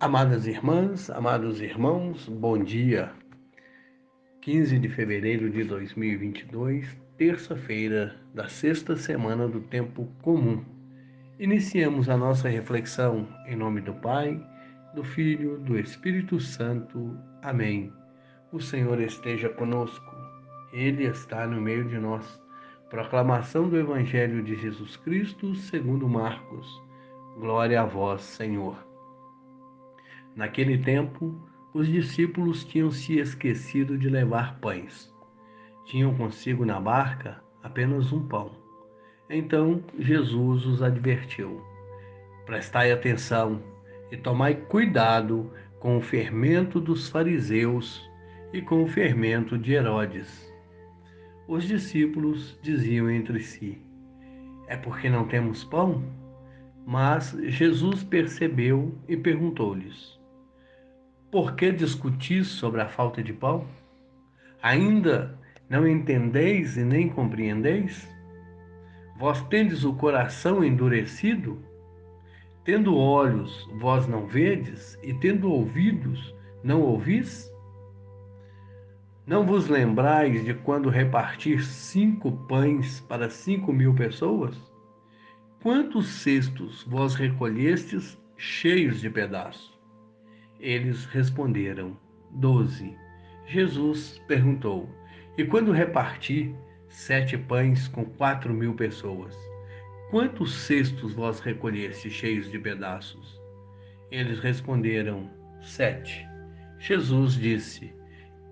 Amadas irmãs, amados irmãos, bom dia. 15 de fevereiro de 2022, terça-feira da sexta semana do tempo comum. Iniciamos a nossa reflexão em nome do Pai, do Filho, do Espírito Santo. Amém. O Senhor esteja conosco. Ele está no meio de nós. Proclamação do Evangelho de Jesus Cristo, segundo Marcos. Glória a vós, Senhor. Naquele tempo, os discípulos tinham se esquecido de levar pães. Tinham consigo na barca apenas um pão. Então Jesus os advertiu: prestai atenção e tomai cuidado com o fermento dos fariseus e com o fermento de Herodes. Os discípulos diziam entre si: é porque não temos pão? Mas Jesus percebeu e perguntou-lhes: por que discutis sobre a falta de pão? Ainda não entendeis e nem compreendeis? Vós tendes o coração endurecido? Tendo olhos, vós não vedes, e tendo ouvidos, não ouvis? Não vos lembrais de quando repartir 5 pães para 5.000 pessoas? Quantos cestos vós recolhestes cheios de pedaços? Eles responderam: 12. Jesus perguntou: e quando reparti 7 pães com 4.000 pessoas, quantos cestos vós recolheste cheios de pedaços? Eles responderam: 7. Jesus disse: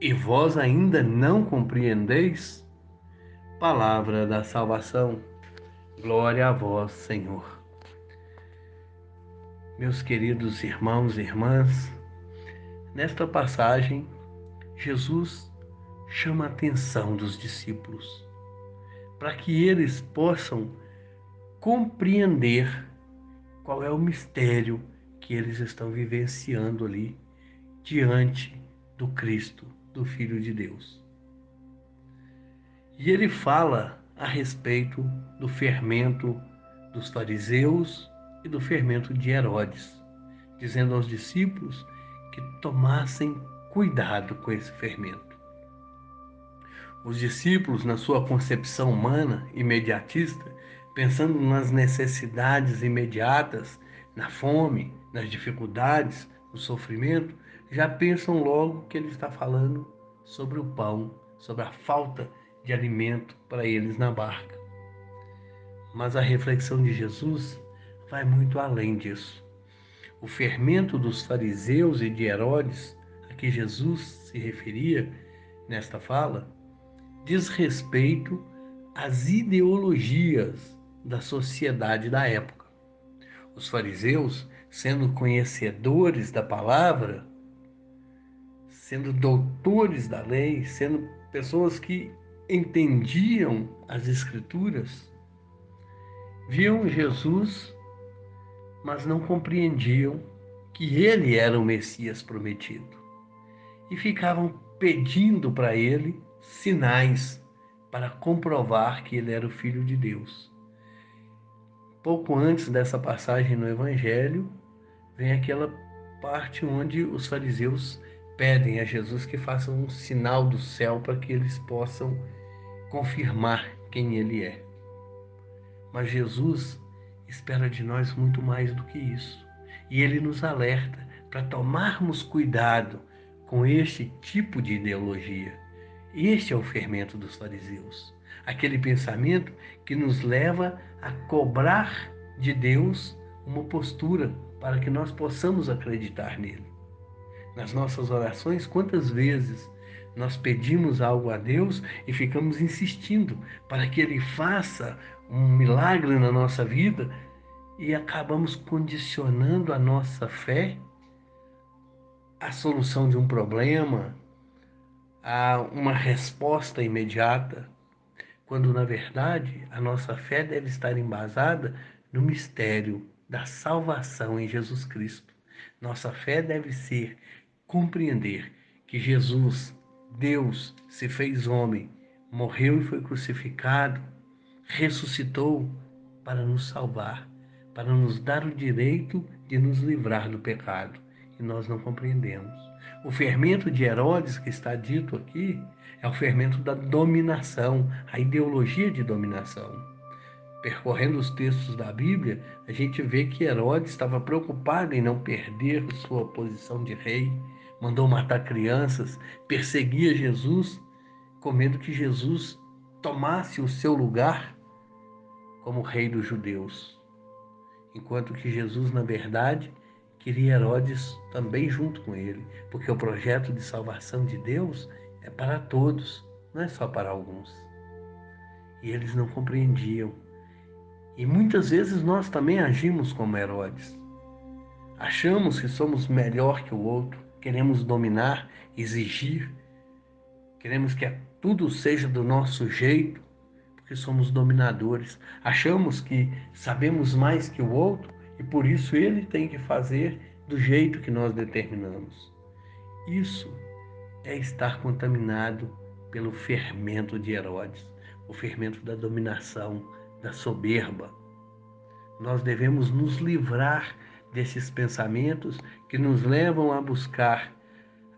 e vós ainda não compreendeis? Palavra da salvação. Glória a vós, Senhor. Meus queridos irmãos e irmãs, nesta passagem, Jesus chama a atenção dos discípulos para que eles possam compreender qual é o mistério que eles estão vivenciando ali diante do Cristo, do Filho de Deus. E ele fala a respeito do fermento dos fariseus e do fermento de Herodes, dizendo aos discípulos que tomassem cuidado com esse fermento. Os discípulos, na sua concepção humana, imediatista, pensando nas necessidades imediatas, na fome, nas dificuldades, no sofrimento, já pensam logo que ele está falando sobre o pão, sobre a falta de alimento para eles na barca. Mas a reflexão de Jesus vai muito além disso. O fermento dos fariseus e de Herodes, a que Jesus se referia nesta fala, diz respeito às ideologias da sociedade da época. Os fariseus, sendo conhecedores da palavra, sendo doutores da lei, sendo pessoas que entendiam as Escrituras, viam Jesus, mas não compreendiam que ele era o Messias prometido. E ficavam pedindo para ele sinais para comprovar que ele era o Filho de Deus. Pouco antes dessa passagem no Evangelho, vem aquela parte onde os fariseus pedem a Jesus que faça um sinal do céu para que eles possam confirmar quem ele é. Mas Jesus espera de nós muito mais do que isso. E ele nos alerta para tomarmos cuidado com este tipo de ideologia. Este é o fermento dos fariseus. Aquele pensamento que nos leva a cobrar de Deus uma postura para que nós possamos acreditar nele. Nas nossas orações, quantas vezes nós pedimos algo a Deus e ficamos insistindo para que Ele faça um milagre na nossa vida e acabamos condicionando a nossa fé à solução de um problema, a uma resposta imediata, quando na verdade a nossa fé deve estar embasada no mistério da salvação em Jesus Cristo. Nossa fé deve ser compreender que Jesus, Deus, se fez homem, morreu e foi crucificado, ressuscitou para nos salvar, para nos dar o direito de nos livrar do pecado e nós não compreendemos. O fermento de Herodes, que está dito aqui, é o fermento da dominação, a ideologia de dominação. Percorrendo os textos da Bíblia, a gente vê que Herodes estava preocupado em não perder sua posição de rei, mandou matar crianças, perseguia Jesus, com medo que Jesus tomasse o seu lugar como rei dos judeus. Enquanto que Jesus, na verdade, queria Herodes também junto com ele, porque o projeto de salvação de Deus é para todos, não é só para alguns. E eles não compreendiam. E muitas vezes nós também agimos como Herodes. Achamos que somos melhor que o outro, queremos dominar, exigir, queremos que tudo seja do nosso jeito, porque somos dominadores. Achamos que sabemos mais que o outro e por isso ele tem que fazer do jeito que nós determinamos. Isso é estar contaminado pelo fermento de Herodes, o fermento da dominação, da soberba. Nós devemos nos livrar desses pensamentos que nos levam a buscar,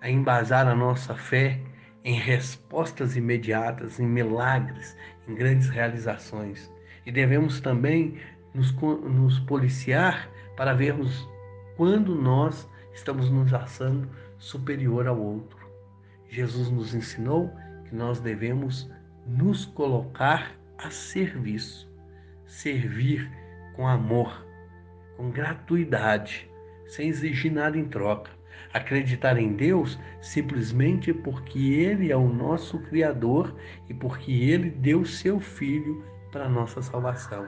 a embasar a nossa fé em respostas imediatas, em milagres, em grandes realizações. E devemos também nos policiar para vermos quando nós estamos nos achando superior ao outro. Jesus nos ensinou que nós devemos nos colocar a serviço, servir com amor, com gratuidade, sem exigir nada em troca. Acreditar em Deus simplesmente porque Ele é o nosso Criador e porque Ele deu seu Filho para a nossa salvação.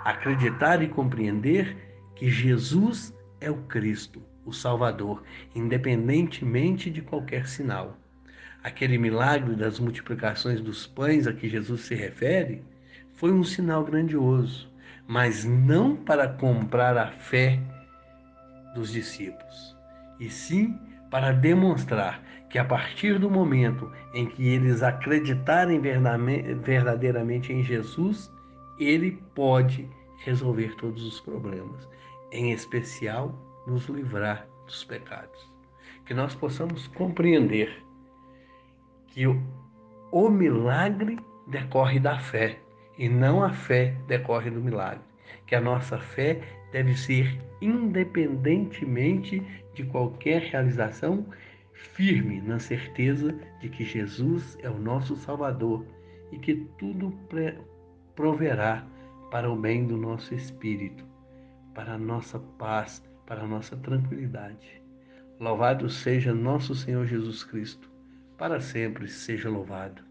Acreditar e compreender que Jesus é o Cristo, o Salvador, independentemente de qualquer sinal. Aquele milagre das multiplicações dos pães a que Jesus se refere foi um sinal grandioso, mas não para comprar a fé dos discípulos, e sim para demonstrar que a partir do momento em que eles acreditarem verdadeiramente em Jesus, ele pode resolver todos os problemas, em especial nos livrar dos pecados. Que nós possamos compreender que o milagre decorre da fé e não a fé decorre do milagre. Que a nossa fé deve ser independentemente de qualquer realização, firme na certeza de que Jesus é o nosso Salvador e que tudo proverá para o bem do nosso espírito, para a nossa paz, para a nossa tranquilidade. Louvado seja nosso Senhor Jesus Cristo, para sempre seja louvado.